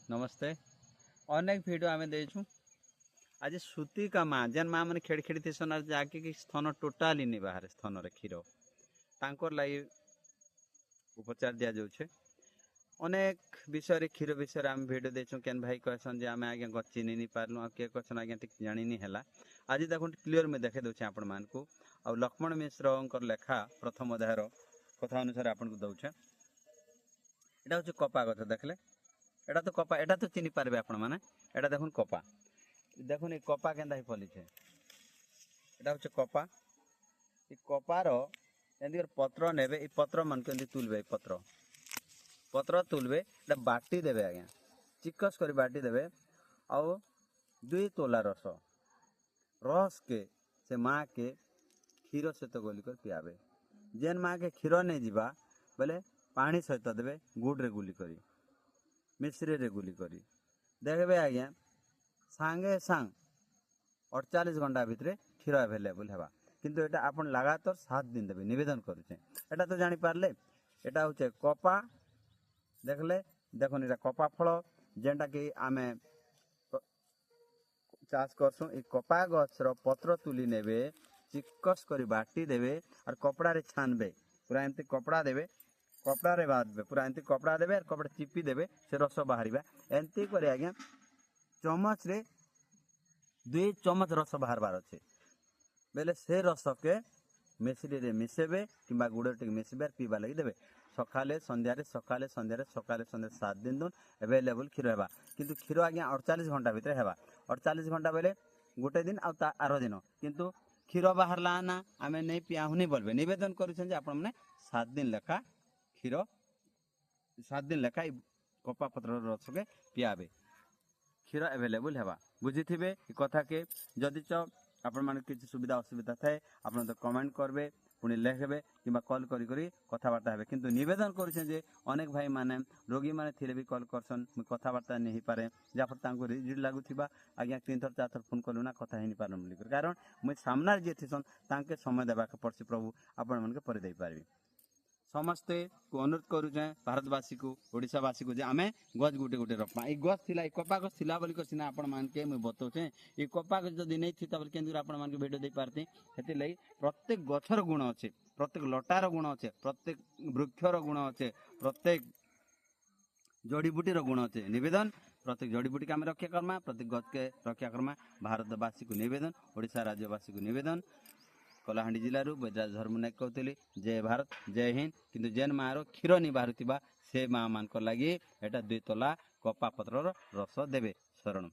नमस्ते। अनेक वीडियो आम देचु आज सूती का माँ जेन माँ मैंने खेड़ खेड़ी थी सोनार जाके कि स्तन टोटाली नहीं बाहर स्तन रे क्षीर तांकर लाई उपचार दिया जाउछे। अनेक विषय रे क्षीर विषय आम वीडियो देचु केन भाई कहसन जे आमे आगे गछ चिनी नहीं पारलु आ के कहसन आगे ठीक जानि नहीं हैला। आज देखो क्लियर में देखे दउछे आपण मान को आ लक्ष्मण मिश्रकर लेखा प्रथम अध्यायर कथा अनुसार आपन को दउछे। एटा होचे कपा गछ देखले एटा तो कपा एटा तो चिनी पारबे आपण माने एटा देखुन कपा देखुन ए कपा केंदा ही फलिछे एटा होचे कपा ए कपार एंदी पत्र नेबे ए पत्र मन केंदी तुलबे पत्र पत्र तुलबे एटा बाटी देबे आज्ञा चिकस करी बाटी देबे आ 2 तोला रस रस के से माँ के क्षीर सहित गोली कर पियाबे। जेन माँ के क्षीर नहीं जीवा बोले पानी सहित देबे गुड़ रे गुली करी मिश्री रे गुली करी देखबे आज्ञा सांगे सांग 48 घंटा भितर क्षीर अवेलेबल हेबा। किंतु एटा आपण लगातार 7 दिन देबे निवेदन करूछे। एटा तो जानि पारले एटा होचे कपा देखले देखुन एटा कपा फल जेंटा कि आमे चाष करसु ए कपा गछर पत्र तुली नेबे चिकस करी बाटी देबे और कपड़ा रे छानबे पूरा एंती कपड़ा देबे कपड़ा रे बांधबे पूरा एंती कपड़ा देबे और कपड़ा चिपी देबे से रस बाहरिबा एंती करे आज्ञा चमच रे 2 चमच रस बाहरबार अच्छे बेले से रस के मिश्री रे मिसेबे किंबा गुड़ टे मिसेबे और पीबा लगी देबे सकाले संध्यारे सकाले संध्यारे सकाले संध्यारे 7 दिन दून अवेलेबल क्षीर हेबा। किंतु क्षीर आज्ञा 48 घंटा भितर हेबा 48 घंटा बेले गोटे दिन आ आरो दिन किंतु क्षीर बाहरला ना आमे नहीं पियाहु नहीं बोलबे निवेदन करूछन जे आपण माने 7 दिन लेखा क्षीर 7 दिन लेखा कपा पत्र रस के पियाबे क्षीर अवेलेबल हेबा। बुझिथिबे ए कथा के जदि च आपण माने किछि सुविधा असुविधा थाए आपण तो कमेंट करबे पुणी लिखबे किंबा कॉल करी करी कथबार्ता हेबे। किंतु निवेदन करूछन जे अनेक भाई माने रोगी माने थिले भी कॉल करसन कथबार्ता नहीं पारे जाफर तांको रिजिड लागुथिबा आज्ञा 3 थर 4 थर फोन कलु ना कथा हेनी पारम बोली कारण मुई सामना जे थिसन तांके समय देबा के पड़सी प्रभु आपण मन के पर देई पारबी। समस्ते को अनुरोध करूचे भारतवासी को ओडिशावासी को जे आमे गछ गुटे गुटे रोपमा ए गछ थिला ए कपा गछ थिला बोली कसिना आपण मान के मैं बतौचे ए कपा गछ जदी नहीं थिता बोली केंदुर आपण मान के वीडियो दे पारती हेति लई प्रत्येक गछर गुण अछि प्रत्येक लटार गुण अछि प्रत्येक वृक्षर गुण अछि प्रत्येक जड़ीबूटी रो गुण अछि निवेदन प्रत्येक जड़ीबूटी के आमे रक्षा करमा प्रत्येक गछ के रक्षा करमा। भारतवासी को निवेदन ओडिशा राज्यवासी को निवेदन कलाहांडी जिलू बैद्यराज धर्म नायक कहते जय भारत जय हिंद। किंतु जेन माँ क्षीर नहीं बाहर से माँ मान लगी एटा 2 तोला कपा पत्र रस देवे शरण।